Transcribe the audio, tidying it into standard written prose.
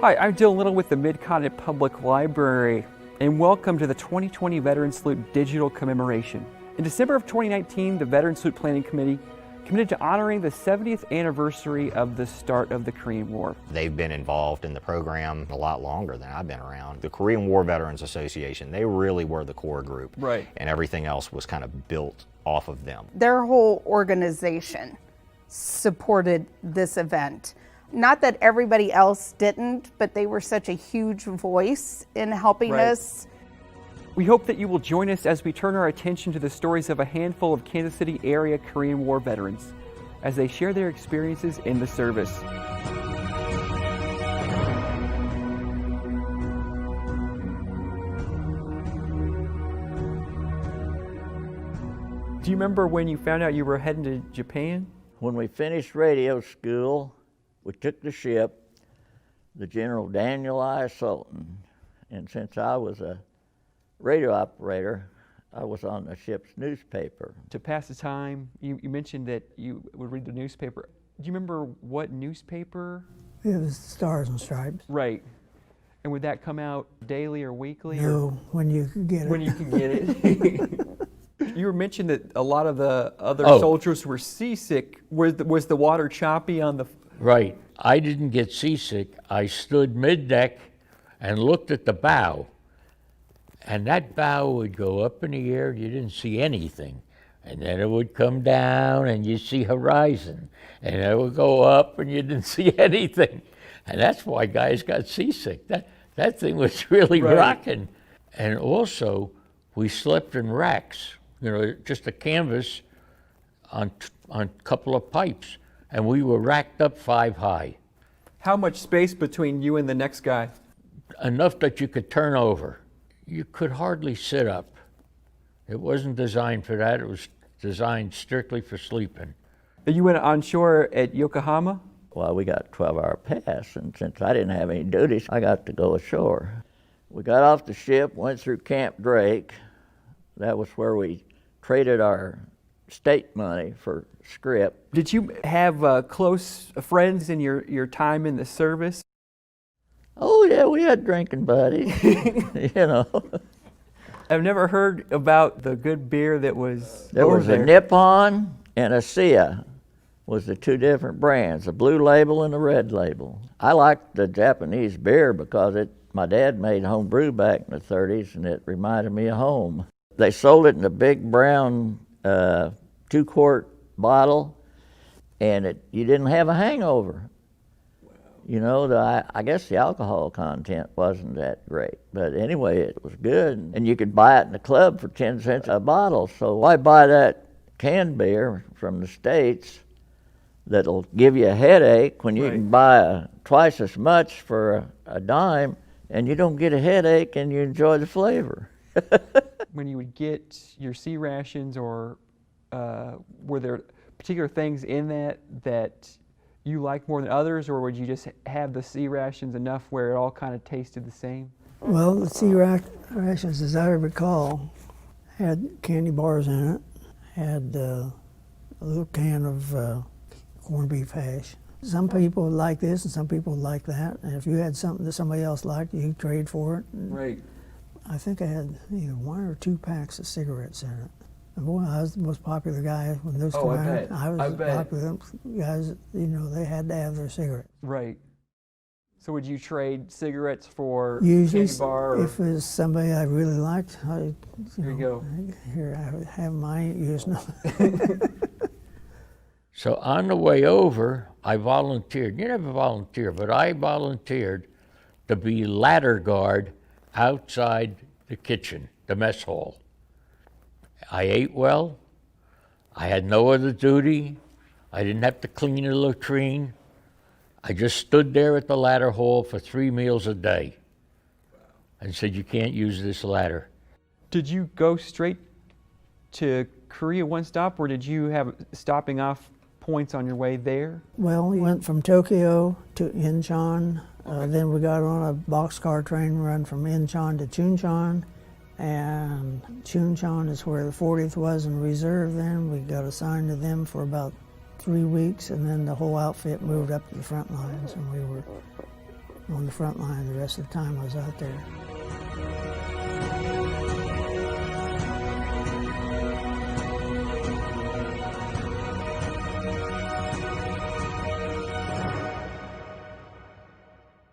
Hi, I'm Dylan Little with the Mid-Continent Public Library, and welcome to the 2020 Veteran Salute Digital Commemoration. In December of 2019, the Veteran Salute Planning Committee committed to honoring the 70th anniversary of the start of the Korean War. They've been involved in the program a lot longer than I've been around. The Korean War Veterans Association, they really were the core group. Right. And everything else was kind of built off of them. Their whole organization supported this event. Not that everybody else didn't, but they were such a huge voice in helping us. We hope that you will join us as we turn our attention to the stories of a handful of Kansas City area Korean War veterans as they share their experiences in the service. Do you remember when you found out you were heading to Japan? When we finished radio school, we took the ship, the General Daniel I. Sultan, and since I was a radio operator, I was on the ship's newspaper. To pass the time, you mentioned that you would read the newspaper. Do you remember what newspaper? It was Stars and Stripes. Right. And would that come out daily or weekly? No, or when you could get it. when you could get it. You mentioned that a lot of the other soldiers were seasick. Was the water choppy on the... Right. I didn't get seasick. I stood mid-deck and looked at the bow. And that bow would go up in the air, you didn't see anything. And then it would come down and you'd see horizon. And it would go up and you didn't see anything. And that's why guys got seasick. That thing was really rocking. And also, we slept in racks, just a canvas on a couple of pipes. And we were racked up 5 high. How much space between you and the next guy? Enough that you could turn over. You could hardly sit up. It wasn't designed for that. It was designed strictly for sleeping. You went on shore at Yokohama? Well, we got a 12-hour pass, and since I didn't have any duties, I got to go ashore. We got off the ship, went through Camp Drake. That was where we traded our state money for script. Did you have close friends in your time in the service? Oh yeah, we had drinking buddies, I've never heard about the good beer that was There was a Nippon and a Sia was the two different brands, the blue label and the red label. I liked the Japanese beer because my dad made home brew back in the 30s and it reminded me of home. They sold it in a big brown 2-quart bottle and you didn't have a hangover. I guess the alcohol content wasn't that great, but anyway, it was good. And you could buy it in the club for 10 cents a bottle. So why buy that canned beer from the States that'll give you a headache when you can buy twice as much for a dime and you don't get a headache and you enjoy the flavor. When you would get your sea rations, or were there particular things in that you like more than others, or would you just have the sea rations enough where it all kind of tasted the same? Well, the sea rations, as I recall, had candy bars in it, had a little can of corned beef hash. Some people like this and some people like that, and if you had something that somebody else liked, you could trade for it. Right. I think I had either 1 or 2 packs of cigarettes in it. And boy, I was the most popular guy when those came out. I was the popular guys, they had to have their cigarettes. Right. So would you trade cigarettes for usually, candy bar? If it was somebody I really liked, Here you go. Here, I have mine, use nothing. So on the way over, I volunteered. You never volunteer, but I volunteered to be ladder guard outside the kitchen, the mess hall. I ate well. I had no other duty. I didn't have to clean the latrine. I just stood there at the ladder hall for 3 meals a day and said, you can't use this ladder. Did you go straight to Korea one stop, or did you have stopping off points on your way there? Well, we went from Tokyo to Incheon. Then we got on a boxcar train run from Incheon to Chuncheon. And Chuncheon is where the 40th was in reserve then. We got assigned to them for about 3 weeks, and then the whole outfit moved up to the front lines, and we were on the front line the rest of the time I was out there.